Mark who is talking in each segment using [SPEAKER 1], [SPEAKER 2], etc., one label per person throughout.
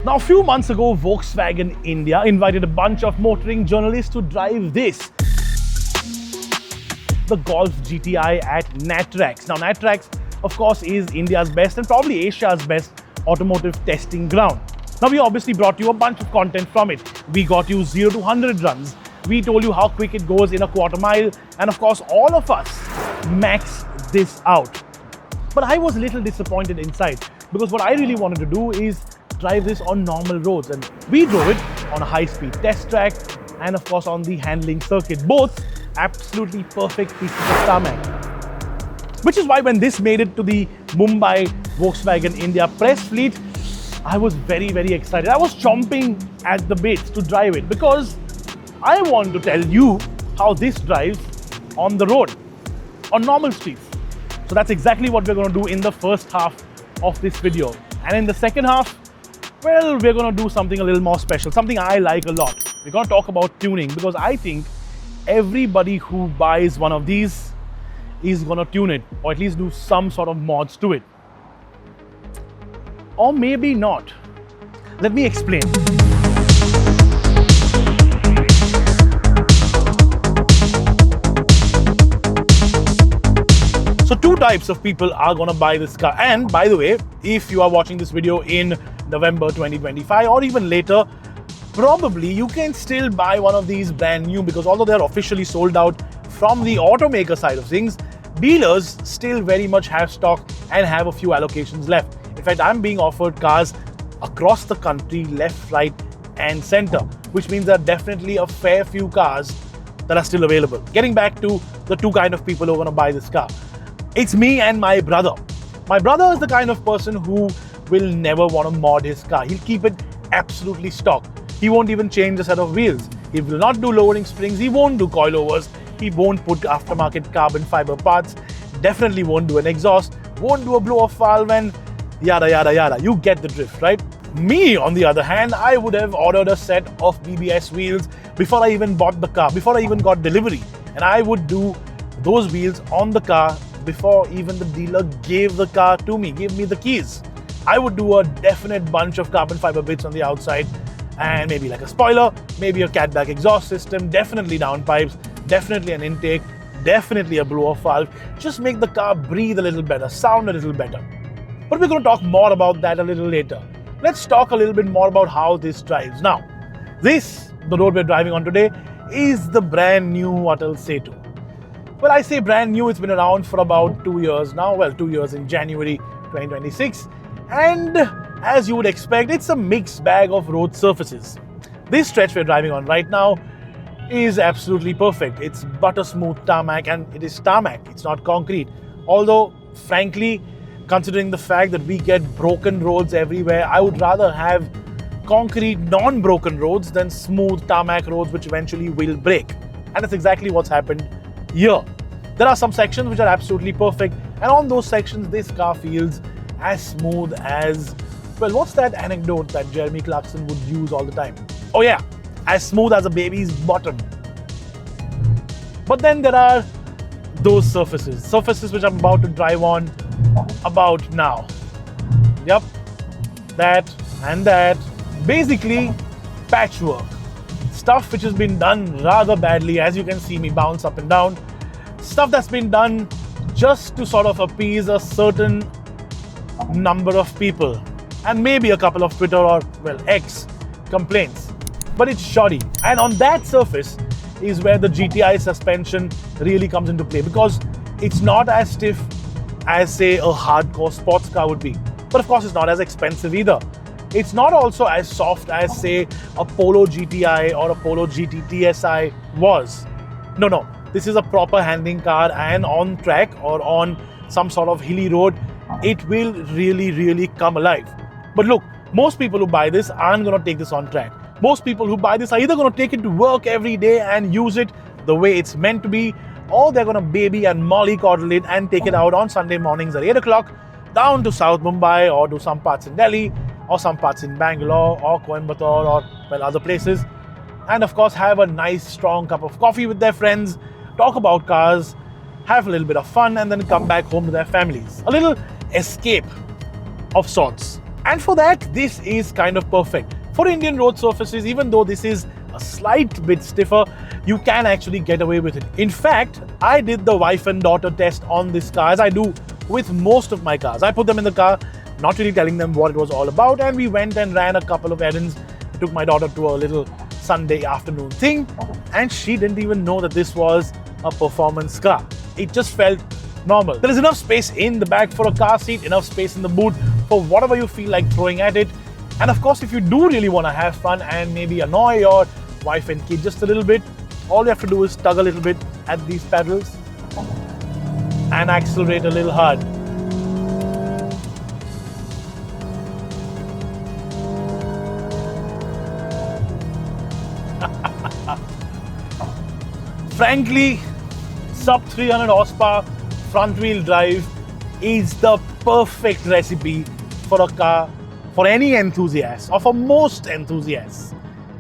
[SPEAKER 1] Now, a few months ago, Volkswagen India invited a bunch of motoring journalists to drive this, the Golf GTI at Natrax. Now, Natrax, of course, is India's best and probably Asia's best automotive testing ground. Now, we obviously brought you a bunch of content from it. We got you 0 to 100 runs. We told you how quick it goes in a quarter mile. And of course, all of us max this out. But I was a little disappointed inside because what I really wanted to do is drive this on normal roads. And we drove it on a high-speed test track and of course on the handling circuit. Both absolutely perfect pieces of tarmac. Which is why when this made it to the Mumbai Volkswagen India press fleet, I was very, very excited. I was chomping at the bits to drive it because I want to tell you how this drives on the road, on normal streets. So that's exactly what we're going to do in the first half of this video. And in the second half, well, we're going to do something a little more special, something I like a lot. We're going to talk about tuning because I think everybody who buys one of these is going to tune it or at least do some sort of mods to it. Or maybe not. Let me explain. So two types of people are going to buy this car. And by the way, if you are watching this video in November 2025 or even later, probably you can still buy one of these brand new because although they're officially sold out from the automaker side of things, dealers still very much have stock and have a few allocations left. In fact, I'm being offered cars across the country, left, right, and center, which means there are definitely a fair few cars that are still available. Getting back to the two kind of people who are going to buy this car. It's me and my brother. My brother is the kind of person who will never want to mod his car. He'll keep it absolutely stock. He won't even change a set of wheels. He will not do lowering springs. He won't do coilovers. He won't put aftermarket carbon fiber parts. Definitely won't do an exhaust. Won't do a blow-off valve and yada, yada, yada. You get the drift, right? Me, on the other hand, I would have ordered a set of BBS wheels before I even bought the car, before I even got delivery. And I would do those wheels on the car before even the dealer gave the car to me, gave me the keys. I would do a definite bunch of carbon fiber bits on the outside and maybe like a spoiler, maybe a catback exhaust system, definitely downpipes, definitely an intake, definitely a blow-off valve. Just make the car breathe a little better, sound a little better. But we're going to talk more about that a little later. Let's talk a little bit more about how this drives. Now, the road we're driving on today, is the brand new Atal Setu. Well, I say brand new, it's been around for about 2 years now. Well, 2 years in January 2026. And as you would expect, it's a mixed bag of road surfaces. This stretch we're driving on right now is absolutely perfect. It's butter smooth tarmac and it is tarmac, it's not concrete. Although, frankly, considering the fact that we get broken roads everywhere, I would rather have concrete, non-broken roads than smooth tarmac roads which eventually will break. And that's exactly what's happened here. There are some sections which are absolutely perfect, and on those sections, this car feels as smooth as, well, what's that anecdote that Jeremy Clarkson would use all the time? Oh yeah, as smooth as a baby's bottom. But then there are those surfaces which I'm about to drive on about now. Yep, that and that. Basically, patchwork. Stuff which has been done rather badly, as you can see me bounce up and down. Stuff that's been done just to sort of appease a certain number of people. And maybe a couple of Twitter or, well, X complaints. But it's shoddy. And on that surface is where the GTI suspension really comes into play because it's not as stiff as, say, a hardcore sports car would be. But of course, it's not as expensive either. It's not also as soft as, say, a Polo GTI or a Polo GT TSI was. No. This is a proper handling car, and on track or on some sort of hilly road, it will really, really come alive. But look, most people who buy this aren't going to take this on track. Most people who buy this are either going to take it to work every day and use it the way it's meant to be, or they're going to baby and mollycoddle it and take it out on Sunday mornings at 8 o'clock down to South Mumbai or to some parts in Delhi or some parts in Bangalore or Coimbatore or, well, other places. And of course, have a nice strong cup of coffee with their friends, talk about cars, have a little bit of fun, and then come back home to their families. A little escape of sorts. And for that, this is kind of perfect. For Indian road surfaces, even though this is a slight bit stiffer, you can actually get away with it. In fact, I did the wife and daughter test on this car, as I do with most of my cars. I put them in the car, not really telling them what it was all about, and we went and ran a couple of errands. I took my daughter to a little Sunday afternoon thing, and she didn't even know that this was a performance car. It just felt normal. There is enough space in the back for a car seat, enough space in the boot for whatever you feel like throwing at it. And of course, if you do really want to have fun and maybe annoy your wife and kid just a little bit, all you have to do is tug a little bit at these pedals and accelerate a little hard. Frankly, sub 300 horsepower front wheel drive is the perfect recipe for a car for any enthusiast, or for most enthusiasts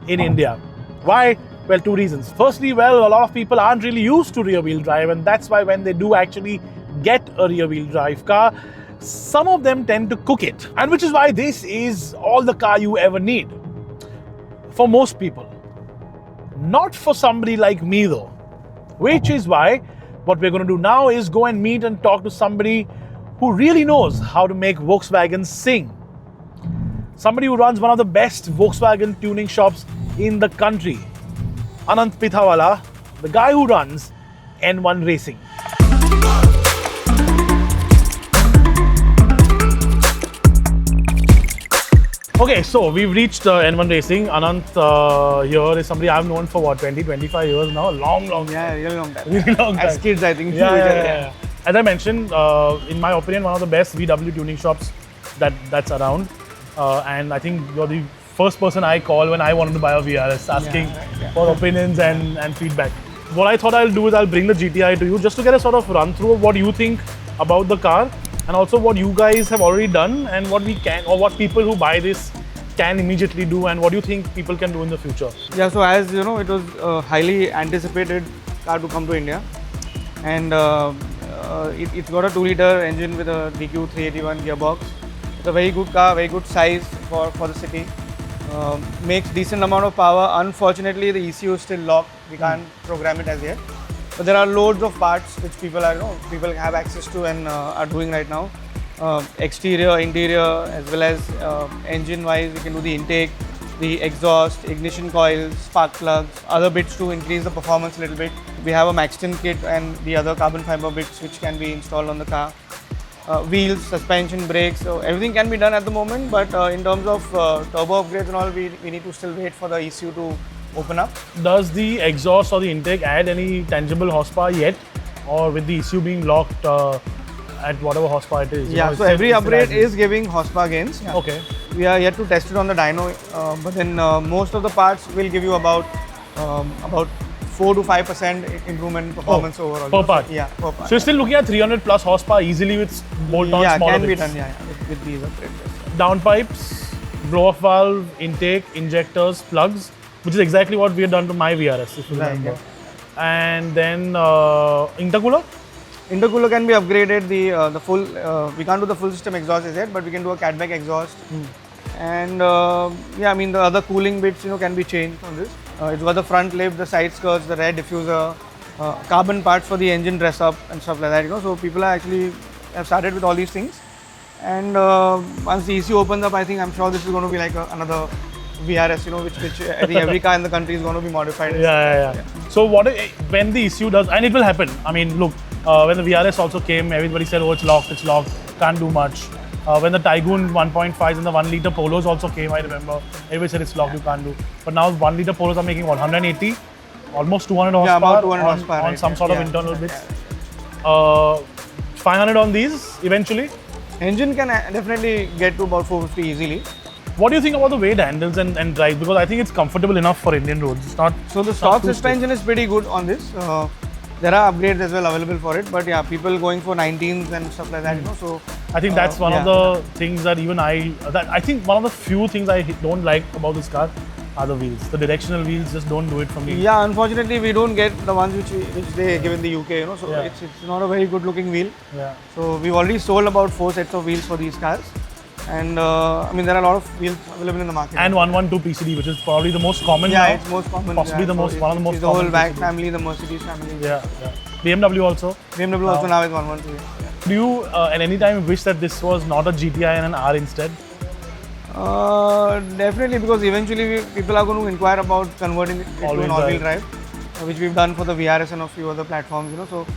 [SPEAKER 1] in India. Why? Well, two reasons. Firstly, well, a lot of people aren't really used to rear wheel drive, and that's why when they do actually get a rear wheel drive car, some of them tend to cook it. And which is why this is all the car you ever need. For most people. Not for somebody like me though. Which is why what we're going to do now is go and meet and talk to somebody who really knows how to make Volkswagen sing. Somebody who runs one of the best Volkswagen tuning shops in the country. Anant Pithawala, the guy who runs N1 Racing. Okay, so we've reached N1 Racing. Anant here is somebody I've known for what, 20-25 years now? Long time.
[SPEAKER 2] Yeah, really long time.
[SPEAKER 1] Really long time.
[SPEAKER 2] As kids, I think.
[SPEAKER 1] Yeah. As I mentioned, in my opinion, one of the best VW tuning shops that's around. And I think you're the first person I call when I wanted to buy a VRS, asking for opinions and feedback. What I thought I'll do is I'll bring the GTI to you just to get a sort of run through of what you think about the car, and also what you guys have already done and what we can, or what people who buy this can immediately do, and what do you think people can do in the future?
[SPEAKER 2] Yeah, so as you know, it was a highly anticipated car to come to India, and it's got a 2-liter engine with a DQ 381 gearbox. It's a very good car, very good size for the city. Makes decent amount of power. Unfortunately, the ECU is still locked. We can't program it as yet. But there are loads of parts which people have access to and are doing right now. Exterior, interior, as well as engine-wise, we can do the intake, the exhaust, ignition coils, spark plugs, other bits to increase the performance a little bit. We have a Maxton kit and the other carbon fiber bits which can be installed on the car. Wheels, suspension, brakes, so everything can be done at the moment, but in terms of turbo upgrades and all, we need to still wait for the ECU to open up.
[SPEAKER 1] Does the exhaust or the intake add any tangible horsepower yet, or with the ECU being locked at whatever horsepower it is?
[SPEAKER 2] Yeah, so every upgrade is giving horsepower gains. Yeah.
[SPEAKER 1] Okay.
[SPEAKER 2] We are yet to test it on the dyno, but then most of the parts will give you about 4 to 5% improvement in performance overall.
[SPEAKER 1] Per part?
[SPEAKER 2] Yeah, per part.
[SPEAKER 1] So you're still looking at 300 plus horsepower easily with bolt-on smaller
[SPEAKER 2] can be
[SPEAKER 1] bits.
[SPEAKER 2] done, with these upgrades.
[SPEAKER 1] Downpipes, blow-off valve, intake, injectors, plugs, which is exactly what we have done to my VRS, if you remember. And then intercooler?
[SPEAKER 2] Intercooler can be upgraded. The full we can't do the full system exhaust as yet, but we can do a catback exhaust. And yeah, I mean the other cooling bits can be changed on this. It's got the front lip, the side skirts, the rear diffuser, carbon parts for the engine dress up and stuff like that. So people are actually have started with all these things. And once the ECU opens up, I'm sure this is going to be like another VRS, which I think every car in the country is going to be modified.
[SPEAKER 1] Yeah. So when the ECU does, and it will happen. I mean, look, when the VRS also came, everybody said, oh, it's locked, can't do much. When the Tygoon 1.5s and the 1-liter Polos also came, I remember, everybody said it's locked, you can't do. But now 1-liter Polos are making what, 180? Almost 200 horsepower,
[SPEAKER 2] about 200 horsepower
[SPEAKER 1] on some sort of internal bits. 500 on these eventually?
[SPEAKER 2] Engine can definitely get to about 450 easily.
[SPEAKER 1] What do you think about the way it handles and drives? Because I think it's comfortable enough for Indian roads. It's not.
[SPEAKER 2] So the stock suspension is pretty good on this. There are upgrades as well available for it, but yeah, people going for 19s and stuff like that, So
[SPEAKER 1] I think that's one of the things that even I think one of the few things I don't like about this car are the wheels. The directional wheels just don't do it for me.
[SPEAKER 2] Yeah, unfortunately, we don't get the ones which they give in the UK, So it's not a very good looking wheel.
[SPEAKER 1] Yeah.
[SPEAKER 2] So we've already sold about 4 sets of wheels for these cars, And I mean, there are a lot of wheels available in the market.
[SPEAKER 1] And 112 PCD, which is probably the most common
[SPEAKER 2] yeah,
[SPEAKER 1] now.
[SPEAKER 2] it's most common.
[SPEAKER 1] Possibly the most, one of the most
[SPEAKER 2] it's the whole
[SPEAKER 1] common
[SPEAKER 2] VAG
[SPEAKER 1] PCBs.
[SPEAKER 2] family, the Mercedes family.
[SPEAKER 1] Yeah, yeah. BMW also.
[SPEAKER 2] BMW also now is 112. Yeah.
[SPEAKER 1] Do you at any time wish that this was not a GTI and an R instead?
[SPEAKER 2] Definitely, because eventually people are going to inquire about converting it to
[SPEAKER 1] All-wheel
[SPEAKER 2] an all-wheel
[SPEAKER 1] drive.
[SPEAKER 2] drive, which we've done for the VRS and a few other platforms. You know, so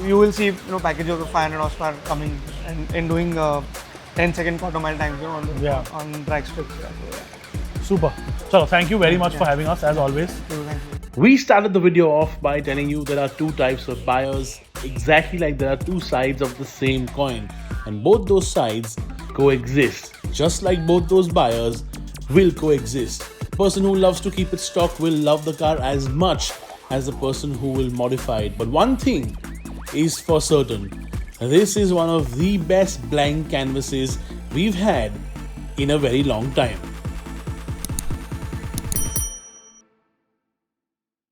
[SPEAKER 2] you will see packages of 500 horsepower coming and doing 10-second quarter-mile times on the, on drag strips. Yeah, so, yeah.
[SPEAKER 1] Super. So thank you very much for having us as always.
[SPEAKER 2] Thank you.
[SPEAKER 1] We started the video off by telling you there are two types of buyers, exactly like there are two sides of the same coin, and both those sides coexist, just like both those buyers will coexist. The person who loves to keep it stock will love the car as much as the person who will modify it. But one thing is for certain, this is one of the best blank canvases we've had in a very long time.